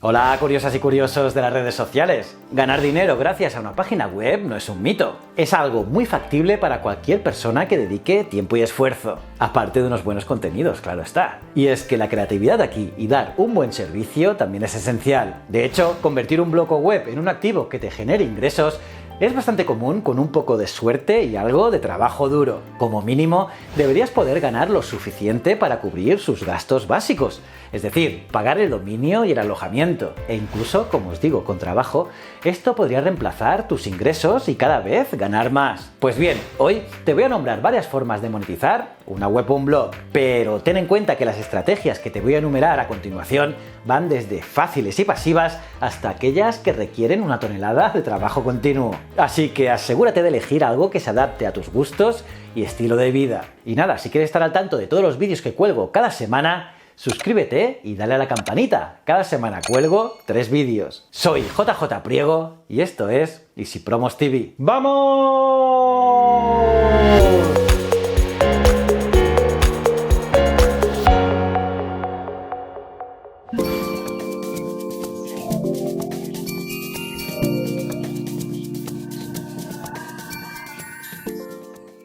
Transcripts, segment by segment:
Hola curiosas y curiosos de las redes sociales. Ganar dinero gracias a una página web no es un mito. Es algo muy factible para cualquier persona que dedique tiempo y esfuerzo. Aparte de unos buenos contenidos, claro está. Y es que la creatividad aquí y dar un buen servicio también es esencial. De hecho, convertir un blog o web en un activo que te genere ingresos es bastante común con un poco de suerte y algo de trabajo duro. Como mínimo, deberías poder ganar lo suficiente para cubrir sus gastos básicos, es decir, pagar el dominio y el alojamiento. E incluso, como os digo, con trabajo, esto podría reemplazar tus ingresos y cada vez ganar más. Pues bien, hoy te voy a nombrar varias formas de monetizar una web o un blog, pero ten en cuenta que las estrategias que te voy a enumerar a continuación van desde fáciles y pasivas hasta aquellas que requieren una tonelada de trabajo continuo. Así que asegúrate de elegir algo que se adapte a tus gustos y estilo de vida. Y nada, si quieres estar al tanto de todos los vídeos que cuelgo cada semana, suscríbete y dale a la campanita. Cada semana cuelgo 3 vídeos. Soy JJ Priego y esto es Easy Promos TV. ¡Vamos!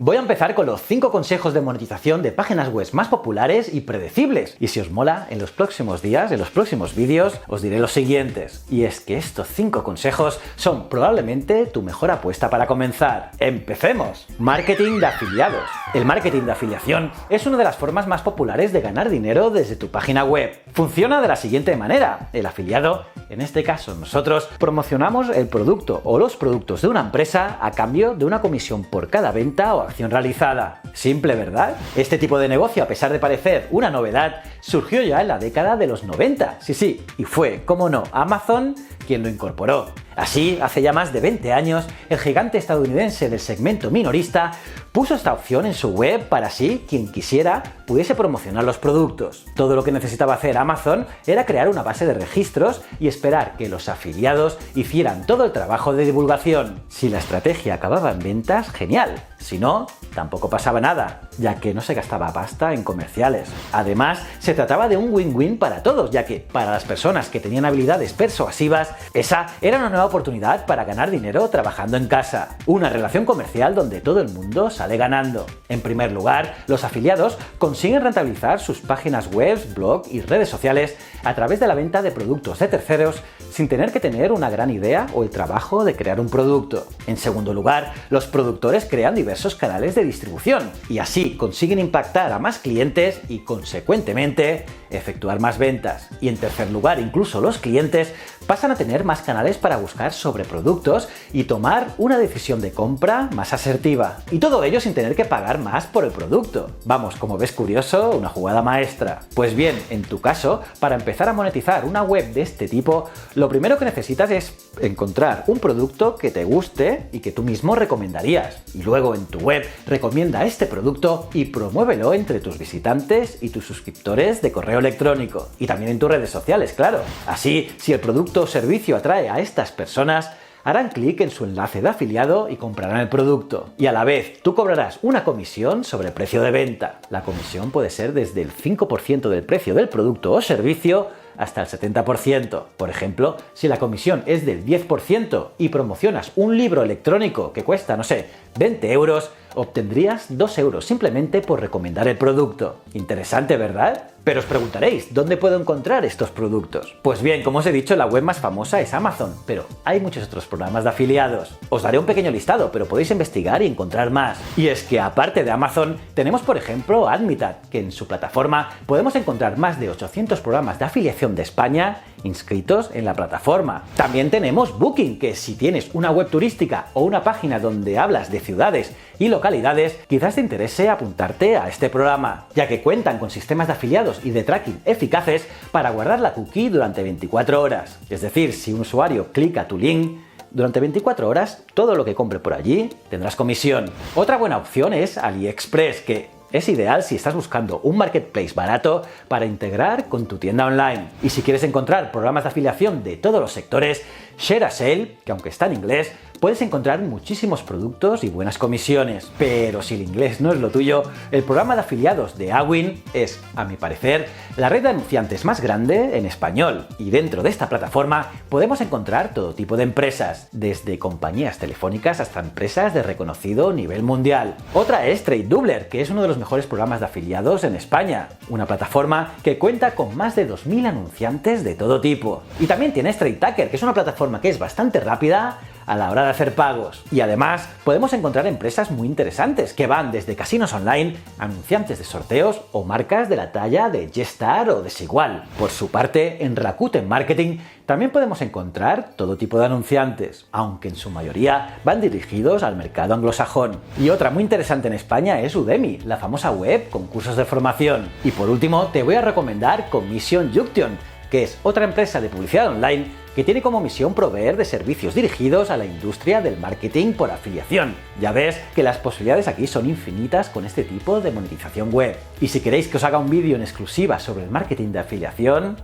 Voy a empezar con los 5 consejos de monetización de páginas web más populares y predecibles. Y si os mola, en los próximos días, en los próximos vídeos, os diré los siguientes. Y es que estos 5 consejos son probablemente tu mejor apuesta para comenzar. ¡Empecemos! Marketing de afiliados. El marketing de afiliación es una de las formas más populares de ganar dinero desde tu página web. Funciona de la siguiente manera. El afiliado, en este caso nosotros, promocionamos el producto o los productos de una empresa a cambio de una comisión por cada venta o acción realizada. Simple, ¿verdad? Este tipo de negocio, a pesar de parecer una novedad, surgió ya en la década de los 90. Sí, y fue, cómo no, Amazon quien lo incorporó. Así, hace ya más de 20 años, el gigante estadounidense del segmento minorista puso esta opción en su web para así quien quisiera pudiese promocionar los productos. Todo lo que necesitaba hacer Amazon era crear una base de registros y esperar que los afiliados hicieran todo el trabajo de divulgación. Si la estrategia acababa en ventas, genial. Si no, tampoco pasaba nada, ya que no se gastaba pasta en comerciales. Además, se trataba de un win-win para todos, ya que para las personas que tenían habilidades persuasivas, esa era una nueva oportunidad para ganar dinero trabajando en casa. Una relación comercial donde todo el mundo sale ganando. En primer lugar, los afiliados consiguen rentabilizar sus páginas web, blog y redes sociales a través de la venta de productos de terceros sin tener que tener una gran idea o el trabajo de crear un producto. En segundo lugar, los productores crean diversos canales de distribución y así consiguen impactar a más clientes y, consecuentemente, efectuar más ventas. Y en tercer lugar, incluso los clientes pasan a tener más canales para buscar sobre productos y tomar una decisión de compra más asertiva. Y todo ello sin tener que pagar más por el producto. Vamos, como ves curioso, una jugada maestra. Pues bien, en tu caso, para empezar a monetizar una web de este tipo, lo primero que necesitas es encontrar un producto que te guste y que tú mismo recomendarías. Y luego en tu web recomienda este producto y promuévelo entre tus visitantes y tus suscriptores de correo electrónico. Y también en tus redes sociales, claro. Así, si el producto o servicio atrae a estas personas, harán clic en su enlace de afiliado y comprarán el producto. Y a la vez, tú cobrarás una comisión sobre el precio de venta. La comisión puede ser desde el 5% del precio del producto o servicio hasta el 70%. Por ejemplo, si la comisión es del 10% y promocionas un libro electrónico que cuesta, no sé, 20 euros, obtendrías 2 euros simplemente por recomendar el producto. Interesante, ¿verdad? Pero os preguntaréis, ¿dónde puedo encontrar estos productos? Pues bien, como os he dicho, la web más famosa es Amazon, pero hay muchos otros programas de afiliados. Os daré un pequeño listado, pero podéis investigar y encontrar más. Y es que aparte de Amazon, tenemos por ejemplo Admitad, que en su plataforma podemos encontrar más de 800 programas de afiliación de España inscritos en la plataforma. También tenemos Booking, que si tienes una web turística o una página donde hablas de ciudades y localidades, quizás te interese apuntarte a este programa, ya que cuentan con sistemas de afiliados y de tracking eficaces para guardar la cookie durante 24 horas. Es decir, si un usuario clica tu link, durante 24 horas todo lo que compre por allí tendrás comisión. Otra buena opción es AliExpress, que es ideal si estás buscando un marketplace barato para integrar con tu tienda online. Y si quieres encontrar programas de afiliación de todos los sectores, Share a Sale, que aunque está en inglés, puedes encontrar muchísimos productos y buenas comisiones. Pero si el inglés no es lo tuyo, el programa de afiliados de Awin es, a mi parecer, la red de anunciantes más grande en español. Y dentro de esta plataforma podemos encontrar todo tipo de empresas, desde compañías telefónicas hasta empresas de reconocido nivel mundial. Otra es TradeDoubler, que es uno de los mejores programas de afiliados en España. Una plataforma que cuenta con más de 2000 anunciantes de todo tipo. Y también tienes TradeTaker, que es una plataforma que es bastante rápida a la hora de hacer pagos. Y además podemos encontrar empresas muy interesantes que van desde casinos online, anunciantes de sorteos o marcas de la talla de G-Star o Desigual. Por su parte, en Rakuten Marketing también podemos encontrar todo tipo de anunciantes, aunque en su mayoría van dirigidos al mercado anglosajón. Y otra muy interesante en España es Udemy, la famosa web con cursos de formación. Y por último, te voy a recomendar Commission Junction, que es otra empresa de publicidad online que tiene como misión proveer de servicios dirigidos a la industria del marketing por afiliación. Ya ves que las posibilidades aquí son infinitas con este tipo de monetización web. Y si queréis que os haga un vídeo en exclusiva sobre el marketing de afiliación,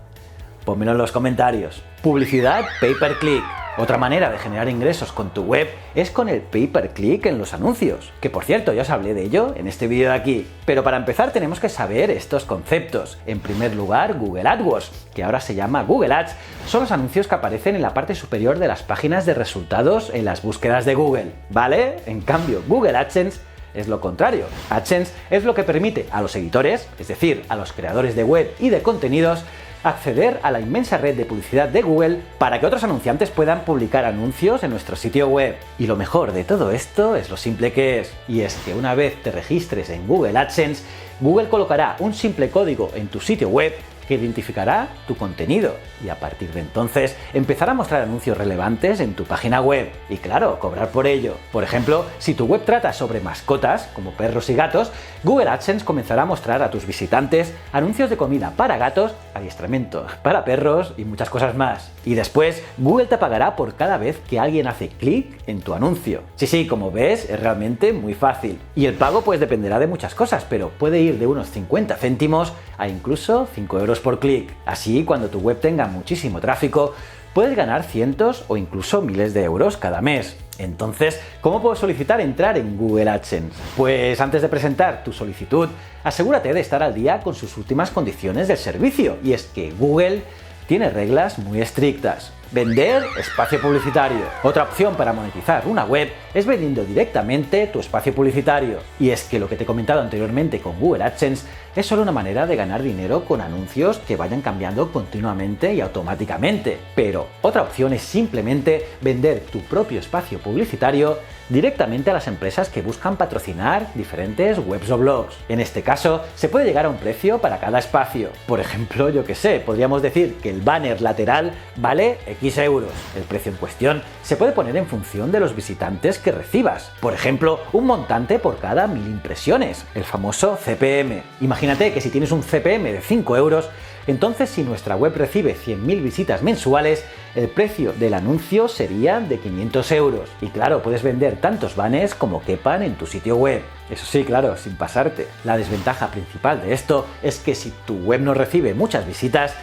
pónmelo en los comentarios. Publicidad pay-per-click. Otra manera de generar ingresos con tu web es con el pay-per-click en los anuncios, que por cierto ya os hablé de ello en este vídeo de aquí. Pero para empezar tenemos que saber estos conceptos. En primer lugar, Google AdWords, que ahora se llama Google Ads, son los anuncios que aparecen en la parte superior de las páginas de resultados en las búsquedas de Google, ¿vale? En cambio, Google AdSense es lo contrario. AdSense es lo que permite a los editores, es decir, a los creadores de web y de contenidos, acceder a la inmensa red de publicidad de Google para que otros anunciantes puedan publicar anuncios en nuestro sitio web. Y lo mejor de todo esto es lo simple que es, y es que una vez te registres en Google AdSense, Google colocará un simple código en tu sitio web que identificará tu contenido y a partir de entonces empezará a mostrar anuncios relevantes en tu página web y claro, cobrar por ello. Por ejemplo, si tu web trata sobre mascotas, como perros y gatos, Google AdSense comenzará a mostrar a tus visitantes anuncios de comida para gatos, adiestramiento para perros y muchas cosas más. Y después, Google te pagará por cada vez que alguien hace clic en tu anuncio. Sí, como ves, es realmente muy fácil. Y el pago pues dependerá de muchas cosas, pero puede ir de unos 50 céntimos a incluso 5 euros por clic. Así, cuando tu web tenga muchísimo tráfico, puedes ganar cientos o incluso miles de euros cada mes. Entonces, ¿cómo puedo solicitar entrar en Google AdSense? Pues antes de presentar tu solicitud, asegúrate de estar al día con sus últimas condiciones del servicio. Y es que Google tiene reglas muy estrictas. Vender espacio publicitario. Otra opción para monetizar una web es vendiendo directamente tu espacio publicitario. Y es que lo que te he comentado anteriormente con Google AdSense es solo una manera de ganar dinero con anuncios que vayan cambiando continuamente y automáticamente. Pero otra opción es simplemente vender tu propio espacio publicitario directamente a las empresas que buscan patrocinar diferentes webs o blogs. En este caso, se puede llegar a un precio para cada espacio. Por ejemplo, yo que sé, podríamos decir que el banner lateral vale X euros. El precio en cuestión se puede poner en función de los visitantes que recibas. Por ejemplo, un montante por cada 1000 impresiones, el famoso CPM. Imagínate que si tienes un CPM de 5 euros, entonces si nuestra web recibe 100.000 visitas mensuales, el precio del anuncio sería de 500 euros. Y claro, puedes vender tantos banners como quepan en tu sitio web. Eso sí, claro, sin pasarte. La desventaja principal de esto es que si tu web no recibe muchas visitas,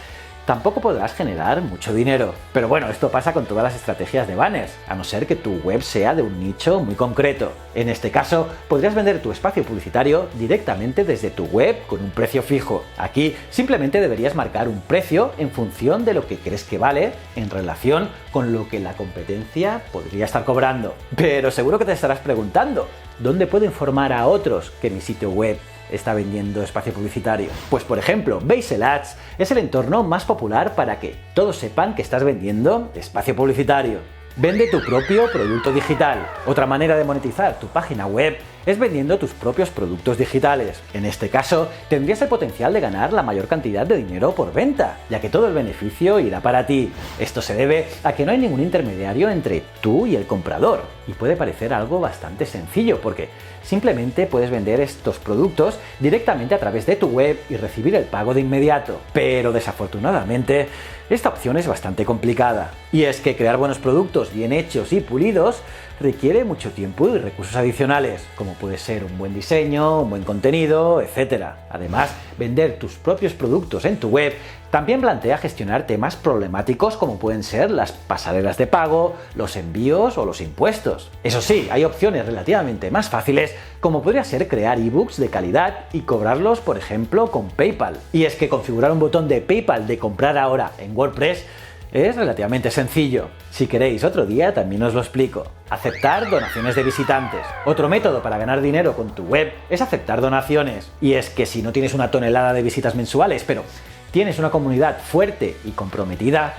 tampoco podrás generar mucho dinero. Pero bueno, esto pasa con todas las estrategias de banners, a no ser que tu web sea de un nicho muy concreto. En este caso, podrías vender tu espacio publicitario directamente desde tu web con un precio fijo. Aquí simplemente deberías marcar un precio en función de lo que crees que vale en relación con lo que la competencia podría estar cobrando. Pero seguro que te estarás preguntando, ¿dónde puedo informar a otros que mi sitio web está vendiendo espacio publicitario? Pues por ejemplo, Basel Ads es el entorno más popular para que todos sepan que estás vendiendo espacio publicitario. Vende tu propio producto digital. Otra manera de monetizar tu página web es vendiendo tus propios productos digitales. En este caso, tendrías el potencial de ganar la mayor cantidad de dinero por venta, ya que todo el beneficio irá para ti. Esto se debe a que no hay ningún intermediario entre tú y el comprador. Y puede parecer algo bastante sencillo, porque simplemente puedes vender estos productos directamente a través de tu web y recibir el pago de inmediato. Pero desafortunadamente, esta opción es bastante complicada. Y es que crear buenos productos bien hechos y pulidos requiere mucho tiempo y recursos adicionales, como puede ser un buen diseño, un buen contenido, etc. Además, vender tus propios productos en tu web también plantea gestionar temas problemáticos como pueden ser las pasarelas de pago, los envíos o los impuestos. Eso sí, hay opciones relativamente más fáciles, como podría ser crear ebooks de calidad y cobrarlos, por ejemplo, con PayPal. Y es que configurar un botón de PayPal de comprar ahora en WordPress es relativamente sencillo. Si queréis otro día también os lo explico. Aceptar donaciones de visitantes. Otro método para ganar dinero con tu web es aceptar donaciones. Y es que si no tienes una tonelada de visitas mensuales, pero tienes una comunidad fuerte y comprometida,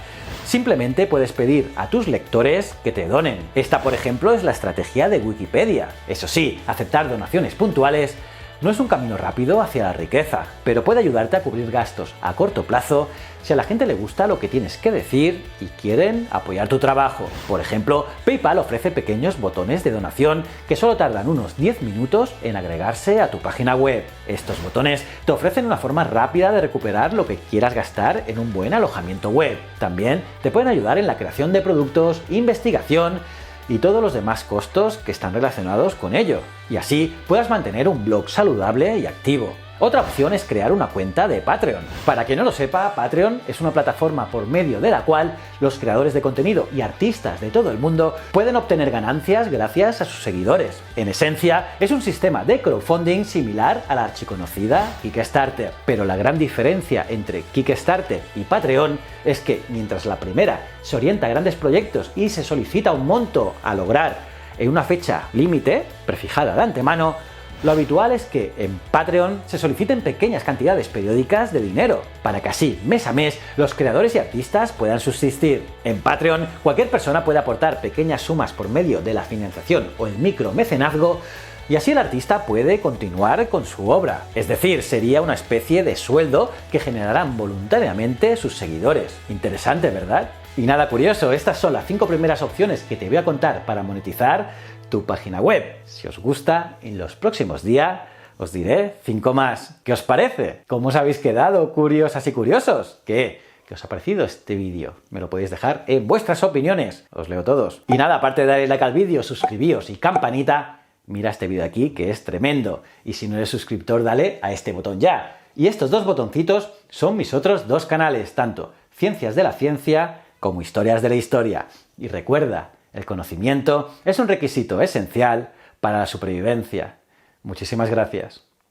simplemente puedes pedir a tus lectores que te donen. Esta, por ejemplo, es la estrategia de Wikipedia. Eso sí, aceptar donaciones puntuales no es un camino rápido hacia la riqueza, pero puede ayudarte a cubrir gastos a corto plazo si a la gente le gusta lo que tienes que decir y quieren apoyar tu trabajo. Por ejemplo, PayPal ofrece pequeños botones de donación que solo tardan unos 10 minutos en agregarse a tu página web. Estos botones te ofrecen una forma rápida de recuperar lo que quieras gastar en un buen alojamiento web. También te pueden ayudar en la creación de productos, investigación y todos los demás costos que están relacionados con ello, y así puedas mantener un blog saludable y activo. Otra opción es crear una cuenta de Patreon. Para quien no lo sepa, Patreon es una plataforma por medio de la cual los creadores de contenido y artistas de todo el mundo pueden obtener ganancias gracias a sus seguidores. En esencia, es un sistema de crowdfunding similar a la archiconocida Kickstarter. Pero la gran diferencia entre Kickstarter y Patreon es que mientras la primera se orienta a grandes proyectos y se solicita un monto a lograr en una fecha límite, prefijada de antemano, lo habitual es que en Patreon se soliciten pequeñas cantidades periódicas de dinero, para que así, mes a mes, los creadores y artistas puedan subsistir. En Patreon, cualquier persona puede aportar pequeñas sumas por medio de la financiación o el micromecenazgo, y así el artista puede continuar con su obra. Es decir, sería una especie de sueldo que generarán voluntariamente sus seguidores. Interesante, ¿verdad? Y nada curioso, estas son las 5 primeras opciones que te voy a contar para monetizar tu página web. Si os gusta, en los próximos días os diré 5 más. ¿Qué os parece? ¿Cómo os habéis quedado, curiosas y curiosos? ¿Qué os ha parecido este vídeo? Me lo podéis dejar en vuestras opiniones. Os leo todos. Y nada, aparte de darle like al vídeo, suscribíos y campanita, mira este vídeo aquí que es tremendo. Y si no eres suscriptor, dale a este botón ya. Y estos 2 botoncitos son mis otros 2 canales, tanto Ciencias de la Ciencia como Historias de la Historia. Y recuerda, el conocimiento es un requisito esencial para la supervivencia. Muchísimas gracias.